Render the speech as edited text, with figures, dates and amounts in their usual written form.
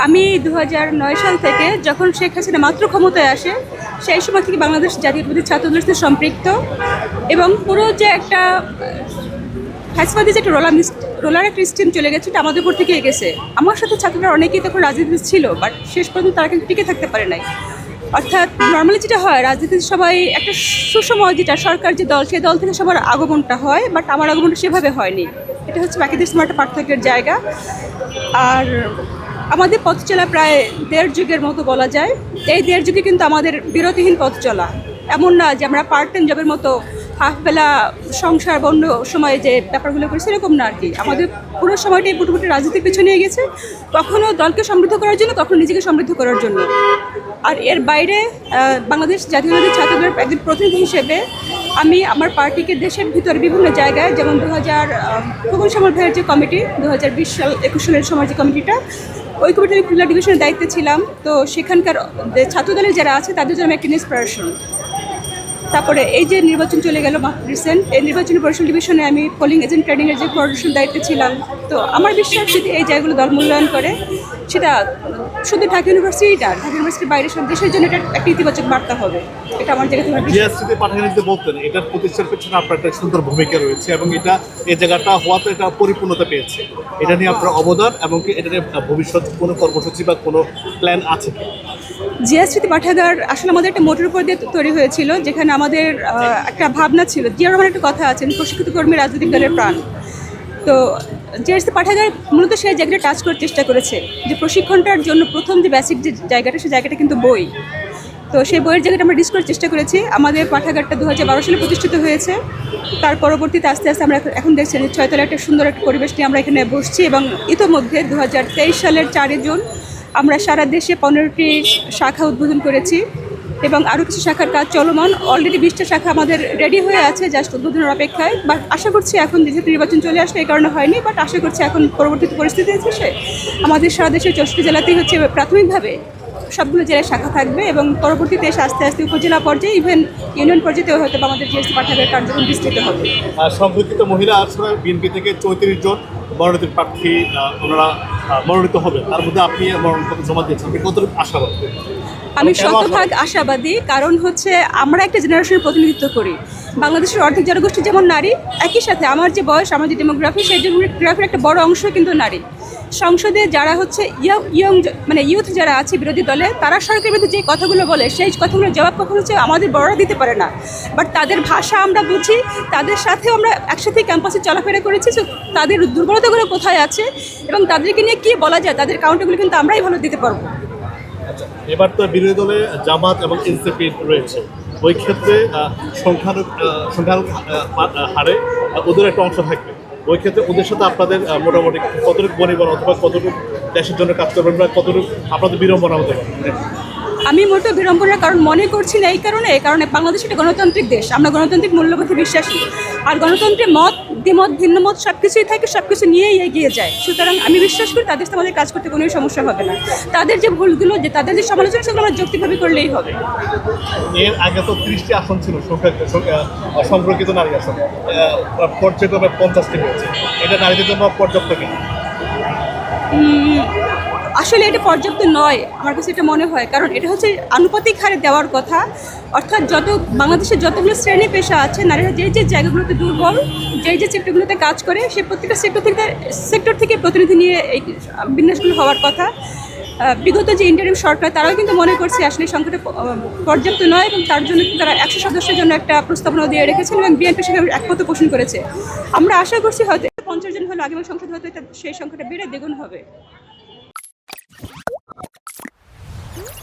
আমি 2009 সাল থেকে যখন শেখ হাসিনা মাত্র ক্ষমতায় আসে সেই সময় থেকে বাংলাদেশ জাতীয়তাবাদী ছাত্রদলের সাথে সম্পৃক্ত এবং পুরো যে একটা ফ্যাসিবাদী যে একটা রোলার একটা স্টিম চলে গেছে এটা আমাদের উপর থেকে গেছে। আমার সাথে ছাত্ররা অনেকেই তখন রাজনীতিতে ছিল, বাট শেষ পর্যন্ত তারা কিন্তু টিকে থাকতে পারে নাই। অর্থাৎ নর্মালি যেটা হয় রাজনীতিতে সবাই একটা সুসময় যেটা সরকার যে দল সেই দল থেকে সবার আগমনটা হয়, বাট আমার আগমনটা সেভাবে হয়নি। এটা হচ্ছে বাকিদের সময় একটা পার্থক্যের জায়গা। আর আমাদের পথ চলা প্রায় 1.5 যুগের মতো বলা যায়। এই 1.5 যুগে কিন্তু আমাদের বিরতিহীন পথ চলা, এমন না যে আমরা পার্ট টাইম জবের মতো হাফবেলা সংসার বন্ধ সময়ে যে ব্যাপারগুলো করি সেরকম না আর কি। আমাদের পুরো সময়টাই মোটামুটি রাজনীতির পিছনে নিয়ে গেছে, কখনো দলকে সমৃদ্ধ করার জন্য, কখনো নিজেকে সমৃদ্ধ করার জন্য। আর এর বাইরে বাংলাদেশ জাতীয়তাবাদী ছাত্রদলের একজন প্রতিনিধি হিসেবে আমি আমার পার্টিকে দেশের ভিতরে বিভিন্ন জায়গায়, যেমন 2000 খোকন সামল ভাইয়ের যে কমিটি 2020 সাল 21 সালের সময় যে কমিটিটা, ওই কমিটির খুলনা ডিভিশনের দায়িত্বে ছিলাম। তো সেখানকার ছাত্রদলের যারা আছে তাদের জন্য আমি একটা ইন্সপিরেশন। তারপরে এই যে নির্বাচন চলে গেল রিসেন্ট, এই নির্বাচনী পরিষদ ডিভিশনে আমি পোলিং এজেন্ট ট্রেনিংয়ের যে কোঅর্ডিনেশন দায়িত্বে ছিলাম। তো আমার বিশ্বাস যদি এই জায়গাগুলো দল মূল্যায়ন করে, সেটা শুধু ঢাকা ইউনিভার্সিটির বাইরে সব দেশের জন্য এটা একটা ইতিবাচক বার্তা হবে। এটা আমার জায়গা থেকে জিএসটিতে পাঠাগানিতে বলতেন এটার প্রতিষ্ঠার পেছনে আপনার একটা সুন্দর ভূমিকা রয়েছে এবং এটা এই জায়গাটা হওয়াতে এটা পরিপূর্ণতা পেয়েছে। এটা নিয়ে আপনার অবদান এবং এটা নিয়ে ভবিষ্যৎ কোনো কর্মসূচি বা কোনো প্ল্যান আছে? জিএসটি পাঠাগার আসলে আমাদের একটা মোটর উপর দিয়ে তৈরি হয়েছিল, যেখানে আমাদের একটা ভাবনা ছিল। জিয়া রহমানের একটা কথা আছেন, প্রশিক্ষিত কর্মী রাজনৈতিক দলের প্রাণ। তো জিএসটি পাঠাগার মূলত সেই জায়গাটা টাচ করার চেষ্টা করেছে যে প্রশিক্ষণটার জন্য প্রথম যে বেসিক যে জায়গাটা, সেই জায়গাটা কিন্তু বই। তো সেই বইয়ের জায়গাটা আমরা ডিস করার চেষ্টা করেছি। আমাদের পাঠাগারটা 2012 সালে প্রতিষ্ঠিত হয়েছে। তার পরবর্তীতে আস্তে আস্তে আমরা এখন দেখছেন যে 6 তলায় একটা সুন্দর একটা পরিবেশ নিয়ে আমরা এখানে বসছি এবং ইতোমধ্যে 2023 সালের 4 জুন আমরা সারা দেশে 15টি শাখা উদ্বোধন করেছি এবং আরও কিছু শাখার কাজ চলমান। অলরেডি 20টা শাখা আমাদের রেডি হয়ে আছে, জাস্ট উদ্বোধনের অপেক্ষায়। বাট আশা করছি এখন যেহেতু নির্বাচন চলে আসলে এই কারণে হয়নি, বাট আশা করছি এখন পরবর্তী পরিস্থিতি এসে আমাদের সারা দেশের 64 জেলাতেই হচ্ছে প্রাথমিকভাবে সবগুলো জেলায় শাখা থাকবে এবং পরবর্তীতে এসে আস্তে আস্তে উপজেলা পর্যায়ে ইভেন ইউনিয়ন পর্যায়েও হয়তো আমাদের জিএসটি পাঠাগার কার্যক্রম বিস্তৃত হবে। সংরক্ষিত মহিলা আসলে বিএনপি থেকে 34 জন মনোনীত প্রার্থী ওনারা মনোনীত হবে, তার মধ্যে আপনি মনোনয়ন জমা দিয়েছেন, আপনি কতটুকু আশাবাদী? আমি শতভাগ আশাবাদী, কারণ হচ্ছে আমরা একটা জেনারেশনের প্রতিনিধিত্ব করি। বাংলাদেশের অর্ধেক জনগোষ্ঠী যেমন নারী, একই সাথে আমার যে বয়স, আমার যে ডেমোগ্রাফি, সেই ডেমোগ্রাফির একটা বড় অংশ কিন্তু নারী। সংসদে যারা হচ্ছে ইউথ যারা আছে বিরোধী দলে, তারা সরকারের বিরুদ্ধে যে কথাগুলো বলে সেই কথাগুলোর জবাব কখন হচ্ছে আমাদের বড়রা দিতে পারে না। বাট তাদের ভাষা আমরা বুঝি, তাদের সাথেও আমরা একসাথে ক্যাম্পাসে চলাফেরা করেছি। সো তাদের দুর্বলতাগুলো কোথায় আছে এবং তাদেরকে নিয়ে কী বলা যায়, তাদের কাউন্টারগুলো কিন্তু আমরাই ভালো দিতে পারবো। এবার তো বিরোধী দলে জামাত এবং এনসিপি রয়েছে, ওই ক্ষেত্রে সংখ্যার হারে ওদের একটা অংশ থাকবে। ওই ক্ষেত্রে ওদের সাথে আপনাদের মোটামুটি কতটুকু বনিবন অথবা কতটুকু দেশের জন্য কাজ করবেন বা কতটুকু আপনাদের বিড়ম্বনা হতে পারে? আমি মোটেও বিড়ম্বনার কারণ মনে করছি না। এই কারণে বাংলাদেশ একটা গণতান্ত্রিক দেশ, আমরা গণতান্ত্রিক মূল্যবোধে বিশ্বাসী। আর গণতন্ত্রে মত দ্বিমত ভিন্ন মত সব কিছুই থাকে, সব কিছু নিয়েই এগিয়ে যায়। সুতরাং আমি বিশ্বাস করি তাদের সাথে আমাদের কাজ করতে কোনো সমস্যা হবে না। তাদের যে ভুলগুলো, যে তাদের যে সমালোচনা, সেগুলো আমরা যৌক্তিকভাবে করলেই হবে। এর আগে তো 30টি আসন ছিল সংরক্ষিত নারী আসন, পর্যায়ক্রমে 50টি হয়েছে। এটা নারীদের জন্য পর্যাপ্ত কিনা? আসলে এটা পর্যাপ্ত নয় আমার কাছে এটা মনে হয়, কারণ এটা হচ্ছে আনুপাতিক হারে দেওয়ার কথা। অর্থাৎ বাংলাদেশের যতগুলো শ্রেণী পেশা আছে, নারীরা যে জায়গাগুলোতে দুর্বল, যে সেক্টরগুলোতে কাজ করে, সেই প্রত্যেকটা সেক্টর থেকে প্রতিনিধি নিয়ে এই বিন্যাসগুলো হওয়ার কথা। বিগত যে ইন্টারিম সরকার, তারাও কিন্তু মনে করছে আসলে সংখ্যাটা পর্যাপ্ত নয় এবং তার জন্য তারা 100 সদস্যের জন্য একটা প্রস্তাবনা দিয়ে রেখেছেন এবং বিএনপি সেখানে একমত পোষণ করেছে। আমরা আশা করছি হয়তো 50 জন হলে আগামী সংসদ হয়তো সেই সংখ্যাটা বেড়ে দ্বিগুণ হবে।